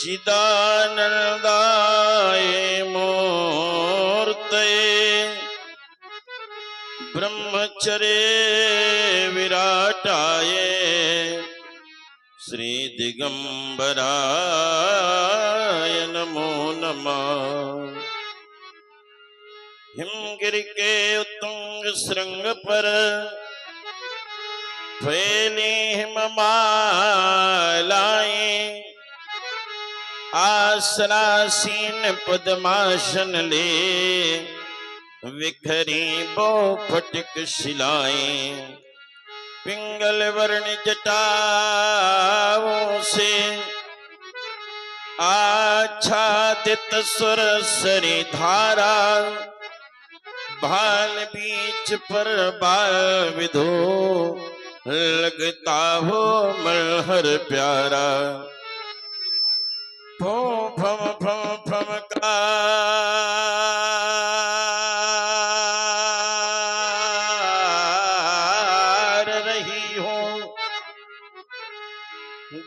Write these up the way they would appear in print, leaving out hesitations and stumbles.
चिदानंदाय मूर्तये ब्रह्मचर्य विराटाय श्री दिगंबराय नमो नमः। हिमगिरि के उत्तुंग श्रृंग पर फैली हिममालाएं, आसनासीन पद्मासन ले विखरी बो फटिक शिलाएं। पिंगल वर्ण जटाओं से आच्छादित सुरसरी धारा, भाल बीच पर बाल विधो लगता हो मलहर प्यारा। फो फम फम फम का रही हो,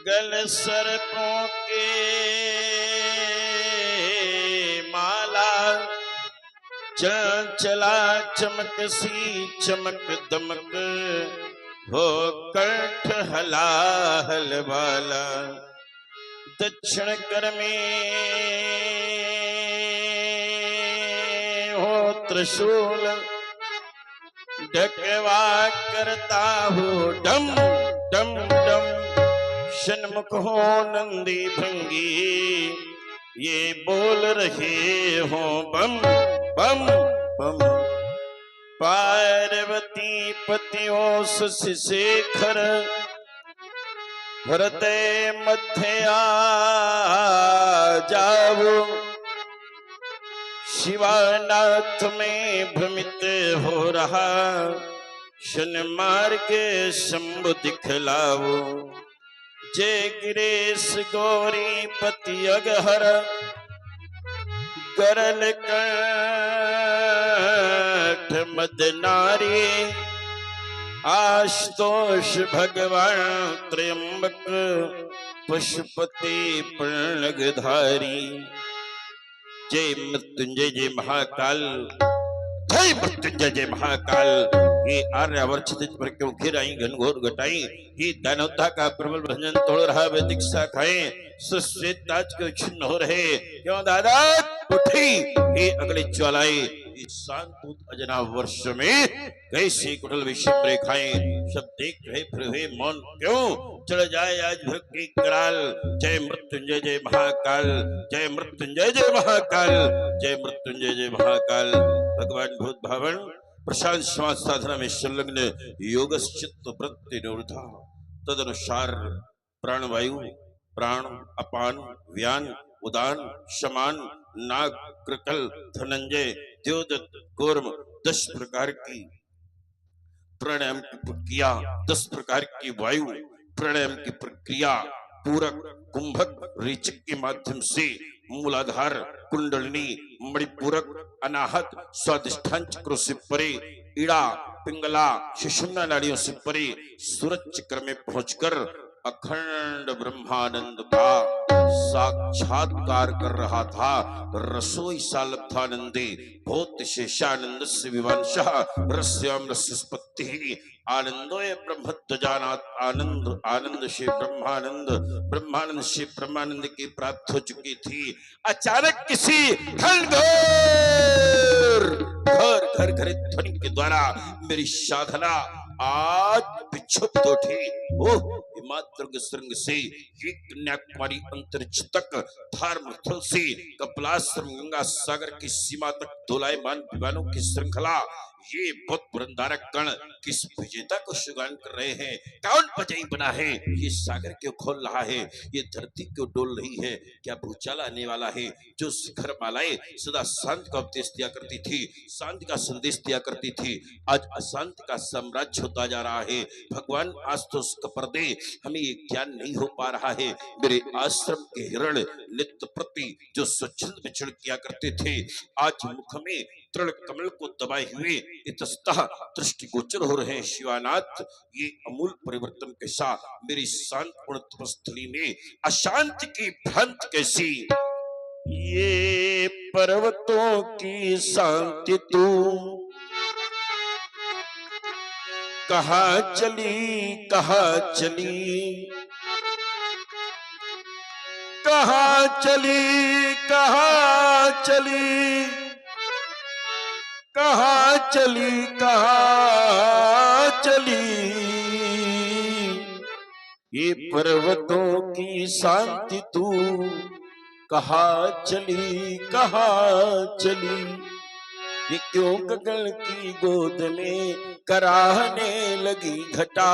गल सर्पों के माला, चल चला चमक सी चमक दमक हो कंठ हलाहल वाला। दक्षिण कर में हो त्रिशूल, ढकवा करता हो डम डम डम। सन्मुख हो नंदी भंगी, ये बोल रहे हो बम बम बम। पार्वती पतियों शेखर, हृदय मध्य आ जाओ। शिवानाथ में भ्रमित हो रहा, शन मार्ग शंभु दिखलाओ। जय गिरीश गौरी पति अगहर, गरल कंठ मद नारी। आशुतोष भगवान त्र्यंबक, पशुपति प्रणगधारी। जय मृत्युंजय जय महाकाल, जय मृत्युंजय जय महाकाल। ये आर्यावर्त पर क्यों घिराई घनघोर घटाई, ये दानवता का प्रबल भजन तोड़ रहा वे दीक्षा खाए। सुश्वेताज के छिन्न हो रहे क्यों दादा उठी, ये अगले ज्वालाए। इस शांत अजना वर्ष में कैसे कुटल विषम रेखाएं, सब देख रहे फिर हुए मौन क्यों। चढ़ जाए आज भक्ति कराल, जय मृत्युंजय जय महाकाल, जय मृत्युंजय जय महाकाल, जय मृत्युंजय जय महाकाल। भगवान भूत भावन प्रशांत श्वास साधना में संलग्न योगश्चित्त वृत्ति निरुद्धा। तदनुसार प्राणवायु, प्राण अपान व्यान उदान शमान नाग कृकल धनंजय द्योदत कूर्म 10 प्रकार की प्राणायाम की प्रक्रिया, 10 प्रकार की वायु प्राणायाम की प्रक्रिया पूरक कुंभक रेचक के माध्यम से मूलाधार कुंडलिनी मणिपूरक अनाहत स्वादिष्ठान चक्रों से परे, इड़ा पिंगला सुषुम्ना नाड़ियों से परे सूरज चक्र में पहुंचकर अखंड ब्रह्मानंद का साक्षात्कार कर रहा था। रसोई सालब्धानंदे भूत शेषानंद से विवंशः रस्याम रस्यस्पत्ति आनंदोय ब्रह्मत्वजानात। आनंद आनंद से ब्रह्मानंद, ब्रह्मानंद से ब्रह्मानंद की प्राप्त हो चुकी थी। अचानक किसी घनघोर घर घर घर ध्वनि के द्वारा मेरी साधना आज विक्षुब्ध उठी। ओह हिमाद्र श्रृंग से कन्याकुमारी अंतरिक्ष तक, धर्मस्थल से कपिलाश्रम गंगा सागर की सीमा तक दोलायमान विमानों की श्रृंखला। ये बहुत पुरंदारक गण किस विजेता को शुगान कर रहे हैं? कौन बजई बना है? ये सागर क्यों खोल रहा है? ये धरती क्यों डोल रही है? क्या भूचाल आने वाला है? जो शिखर मालाएं सदा शांति का उपदेश दिया करती थी, शांति का संदेश दिया करती थी, आज अशांति का साम्राज्य होता जा रहा है। भगवान आज तो उसका पर्दे हमें ये ज्ञान नहीं हो पा रहा है। मेरे आश्रम के हिरण नित्य प्रति जो स्वच्छंद विचरण किया करते थे, आज मुख में तृण कमल को दबाए हुए इतस्तः दृष्टिगोचर हो रहे हैं। शिवानाथ, ये अमूल परिवर्तन कैसा मेरी शांतपूर्ण तपस्थली में अशांति की भ्रांति कैसी? ये पर्वतों की शांति तू कहाँ चली, कहाँ चली, कहाँ चली, कहाँ चली, कहाँ चली, कहाँ चली? ये पर्वतों की शांति तू कहाँ चली, कहाँ चली? ये क्यों गगन की गोद में कराहने लगी घटा?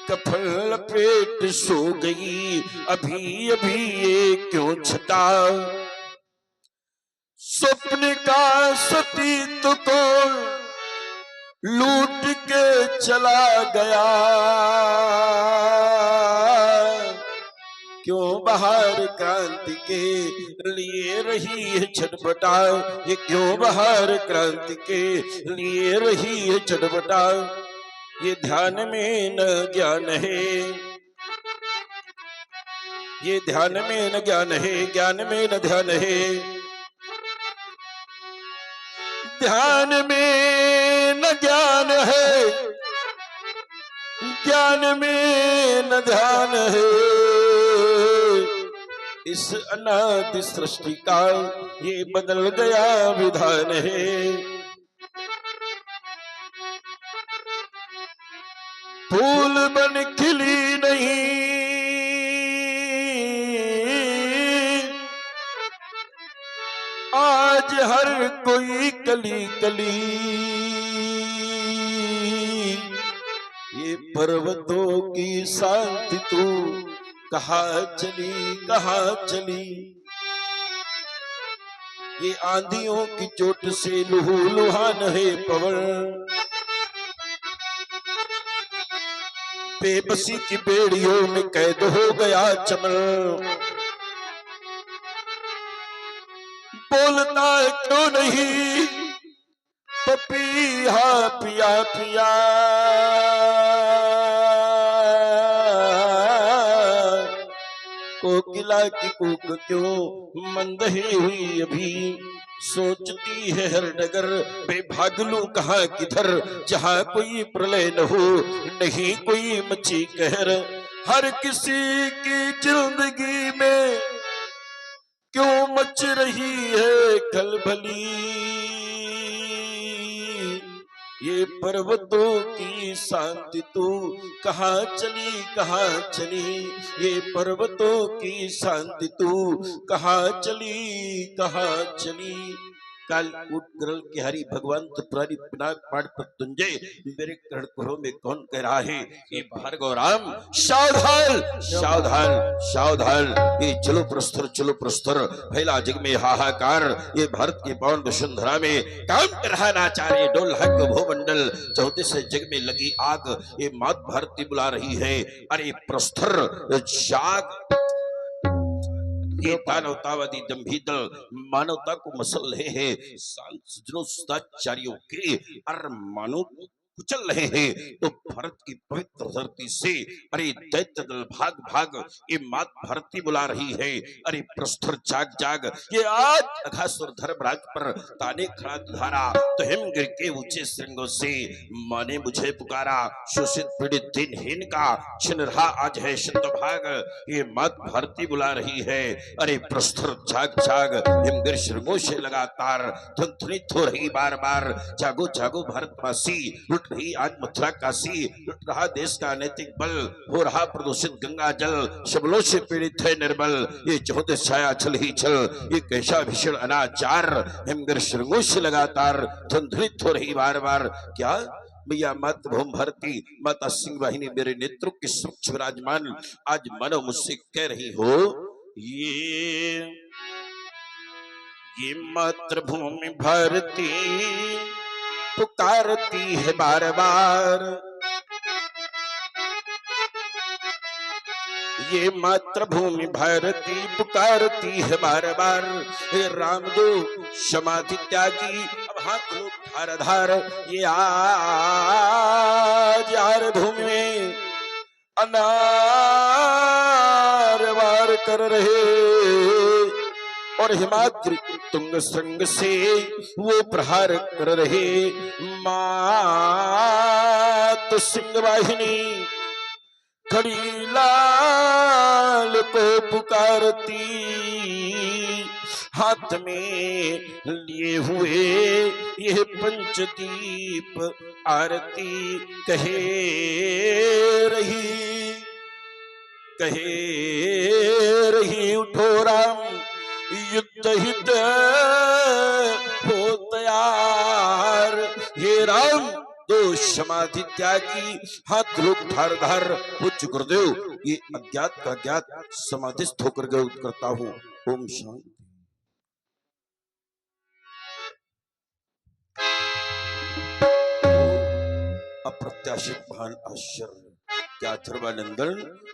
कफन लपेट सो गई अभी अभी ये क्यों छटा? स्वप्न का सतीत्व को लूट के चला गया। क्यों बाहर क्रांति के लिए रही है छटपटा? ये क्यों बाहर क्रांति के लिए रही है छटपटा? ये ध्यान में न ज्ञान है, ये ध्यान में न ज्ञान है, ज्ञान में न ध्यान है, ध्यान में न ज्ञान है, ज्ञान में न ध्यान है। इस अनादि सृष्टि का ये बदल गया विधान है। फूल बन खिली नहीं, आज हर कोई कली कली। ये पर्वतों की शांति तू कहाँ चली, कहाँ चली? ये आंधियों की चोट से लुहू लुहान है पवन। बेबसी की बेड़ियों में कैद हो गया चमन। बोलता है क्यों नहीं पपीहा पिया पिया? कोकिला की कूक क्यों मंद ही हुई अभी? सोचती है हर डगर बेभागलू कहाँ किधर? जहाँ कोई प्रलय न हो, नहीं कोई मची कहर। हर किसी की जिंदगी में क्यों मच रही है खलबली? ये पर्वतों की शांति तू कहाँ चली, कहाँ चली? ये पर्वतों की शांति तू कहाँ चली, कहाँ चली? काल कूट गरल के हरि भगवान त्रिपुरारी पिनाक पाठ प्रत्युंजय मेरे कर्णपुरों में कौन कह रहा है? ये भार्गव राम सावधान, सावधान, सावधान। ये चलो प्रस्तर, चलो प्रस्तर। फैला जग में हाहाकार। ये भारत के पावन वसुंधरा में काम कर रहा नाचार्य डोल हक भूमंडल। चौथे से जग में लगी आग। ये मात भारती बुला रही है, अरे प्रस्तर जाग। ये दानवतावादी दंभीदल मानवता को मसल रहे हैं। सज्जनों सदाचार्यों के अरमानों को कुचल रहे हैं। तो भारत की पवित्र धरती से अरे दैत्य दल भाग भाग। ये मात भारती बुला रही है, अरे प्रस्तर जाग जाग। ये आज अघासुर धर्मराज पर ताने खड़ा धारा। तो हिमगिर के ऊंचे श्रृंगों से माने मुझे पुकारा। शोषित पीड़ित दिनहीन का छिन रहा आज है शतभाग। ये मात भारती बुला रही है, अरे प्रस्तर जाग जाग। हिमगिर श्रृंगों से लगातार ध्वनित हो रही बार बार। जागो जागो भारतवासी, लुट रही आज मथुरा काशी। लुट रहा देश का नैतिक बल, हो रहा प्रदूषित गंगा जल। शबलों से पीड़ित है निर्बल, ये चौदह छाया छल ही छल। ये कैसा भीषण अनाचार, हिमगिर श्रृंगों से लगातार ध्वनित हो रही बार बार। क्या भैया मातृभूमि भारती माता सिंह वाहिनी मेरे नेत्रों के सूक्ष्म विराजमान आज मानो मुझसे कह रही हो, ये मातृभूमि भारती पुकारती है बार बार। ये मातृभूमि भारती पुकारती है बार बार। हे राम दो समाधि त्यागी अब हाथ लो धार धार। ये आज यार भूमि में अनार वार कर रहे और हिमाद्री तुंग संग से वो प्रहार कर रहे। मात सिंह वाहिनी खड़ी लाल को पुकारती हाथ में लिए हुए यह पंचदीप आरती कहे रही उठो राम युद्ध हित हो तैयार। ये राम दो समाधि त्यागी हाथ लोग धार धार। उच्च गुरुदेव ये अज्ञात का ज्ञात समाधिस्थ होकर गए करता हूँ। ओम शांति। अप्रत्याशित महान आश्चर्य क्या अथर्वानंदन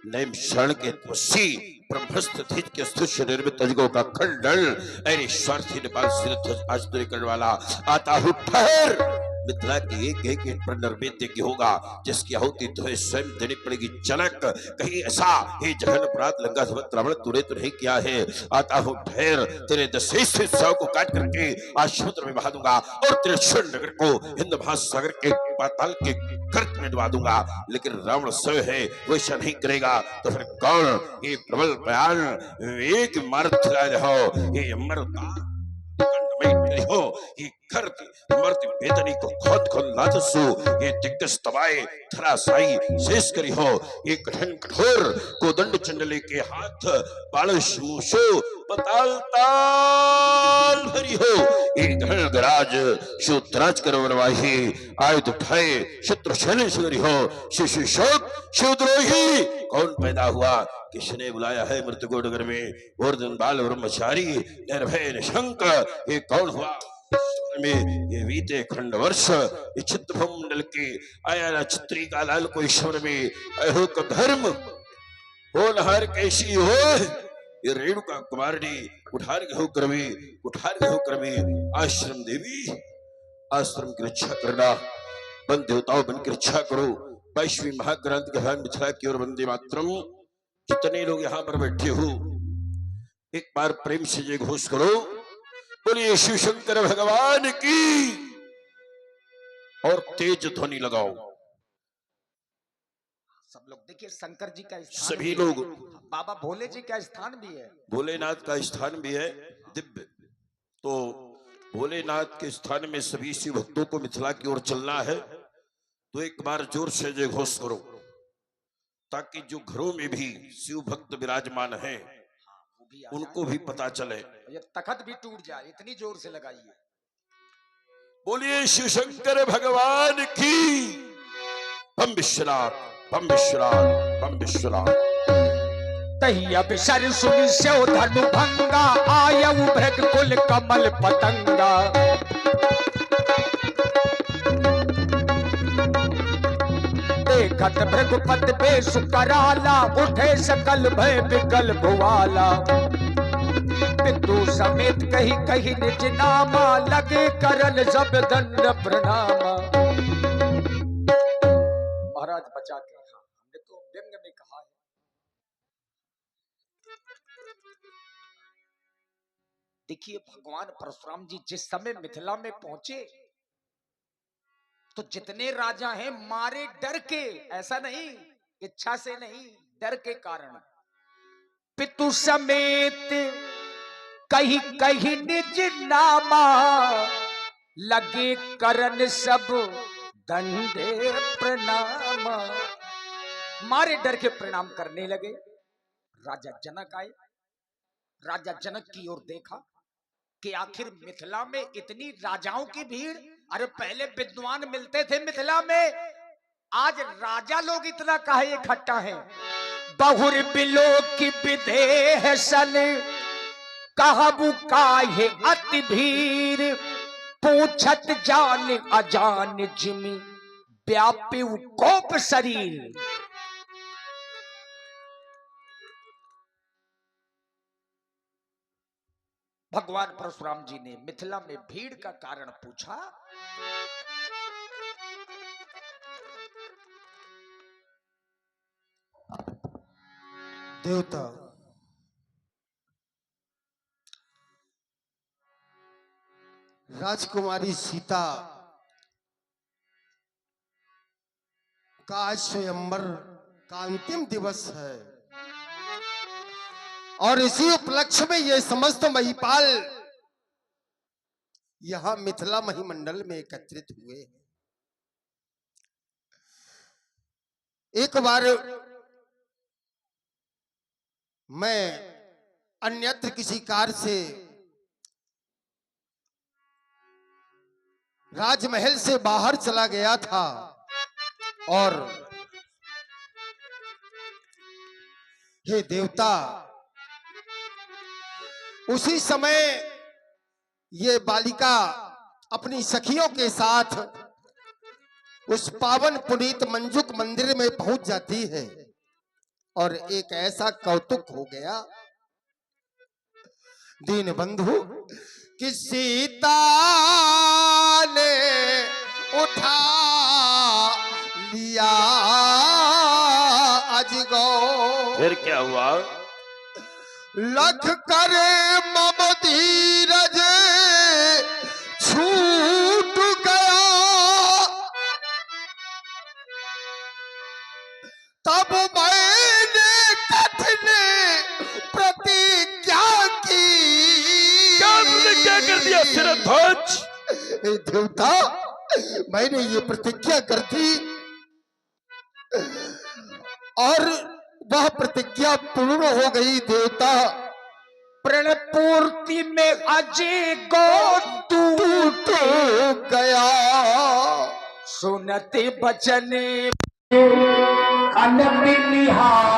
नैम शरण के तपस्वी ब्रह्मस्थ धिज के स्तुत शरीर में तजगो का खंडन अरे स्वार्थी नेपाल सिर आज करने वाला आता हूँ ठहर। मिथिला की एक एक पर नैवेद्य की होगा जिसकी आहुति तुम्हें स्वयं देनी पड़ेगी। जनक कहीं ऐसा हे जघन अपराध लंका रावण तूने तो नहीं किया है। आता हूँ ठहर तेरे दशेष सौ को काट करके आज समुद्र में बहा दूंगा और तेरे स्वर्ण नगर को हिंद महासागर के पाताल के गर्त में डुबा दूंगा। लेकिन रावण स्वयं है वो ऐसा नहीं करेगा तो फिर कौन? ये प्रबल बयान एक मार्ग चला रहो ये अमर हो ये करती मर्द वेदनी को खोद खोद लादसु ये दिग्गज तबाए धराशाई शेष करी हो। ये कठिन कठोर कोदंड चंडले के हाथ बालश मूसो पताल ताल भरी हो। ये गहन गराज शूद्राज करवरवाही आयुध उठाए शत्रु शैल सुगरी हो। शिशु शोक शूद्रोही कौन पैदा हुआ किसने बुलाया है मृत्यु नगर में वर्धन बाल ब्रह्मचारी निर्भय निशंक ये कौन हुआ में ये बीते खंड वर्ष ये चित्रभूमंडल के आया चित्री का लाल को ईश्वर में अहो का धर्म हो नहर कैसी हो। ये रेणुका कुमारनी उठार के हो क्रमे आश्रम देवी आश्रम की रक्षा करना बन देवताओं बन की रक्षा करो। 22वीं महाग्रंथ के भाग मिथिला की ओर वंदे मातरम। जितने लोग यहाँ पर बैठे हो एक बार प्रेम से जय घोष करो बोलिए शिव शंकर भगवान की और तेज ध्वनि लगाओ। सब लोग देखिए शंकर जी का स्थान सभी लोग बाबा भोले जी का स्थान भी है भोलेनाथ का स्थान भी है दिव्य। तो भोलेनाथ के स्थान में सभी शिव भक्तों को मिथिला की ओर चलना है तो एक बार जोर से जय घोष करो ताकि जो घरों में भी शिव भक्त विराजमान हैं उनको भी पता चले। ये तखत भी टूट जाए इतनी जोर से लगाइए। बोलिए शिव शंकर भगवान की। बम विश्वनाथ बम विश्वनाथ बम विश्वनाथ। तहिया बिसर सुनि स्यो धनु भंगा आयऊ भृग कुल कमल पतंगा। देखत भृगुपत बेश कराला उठे सकल भय विकल भुआला। पितु समेत कही कही निज नामा लगे करन सब दंड प्रणामा। महाराज बचा के हमने तो व्यंग में कहा है। देखिए भगवान परशुराम जी जिस समय मिथिला में पहुंचे तो जितने राजा हैं मारे डर के, ऐसा नहीं इच्छा से नहीं डर के कारण। पितु समेत कही कही निज नामा लगे करन सब दंडे प्रणाम। मारे डर के प्रणाम करने लगे। राजा जनक आए। राजा जनक की ओर देखा कि आखिर मिथिला में इतनी राजाओं की भीड़। अरे पहले विद्वान मिलते थे मिथिला में, आज राजा लोग इतना काहे इकट्ठा हैं। बहुर बिलो की विदेह सन कहबु काहे अति भीर। पूछत जान अजान जिमि व्यापी कोप शरीर। भगवान परशुराम जी ने मिथिला में भीड़ का कारण पूछा। देवता, राजकुमारी सीता का आज स्वयंवर का अंतिम दिवस है और इसी उपलक्ष्य में ये समस्त महिपाल यहां मिथिला महिमंडल में एकत्रित हुए हैं। एक बार मैं अन्यत्र किसी कार्य से राजमहल से बाहर चला गया था और हे देवता, उसी समय ये बालिका अपनी सखियों के साथ उस पावन पुनीत मंजुक मंदिर में पहुंच जाती है और एक ऐसा कौतुक हो गया दीन बंधु कि सीता ने उठा लिया अजगो। फिर क्या हुआ? लख करे मम धीरज छूट गया, तब मैंने कठिन प्रतिज्ञा की। क्या कर दिया सिरध्वज? हे देवता, मैंने ये प्रतिज्ञा कर दी और वह प्रतिज्ञा पूर्ण हो गई देवता। प्रण पूर्ति में अजय गो टूट गया, सुनते बचन अनबिनिहार।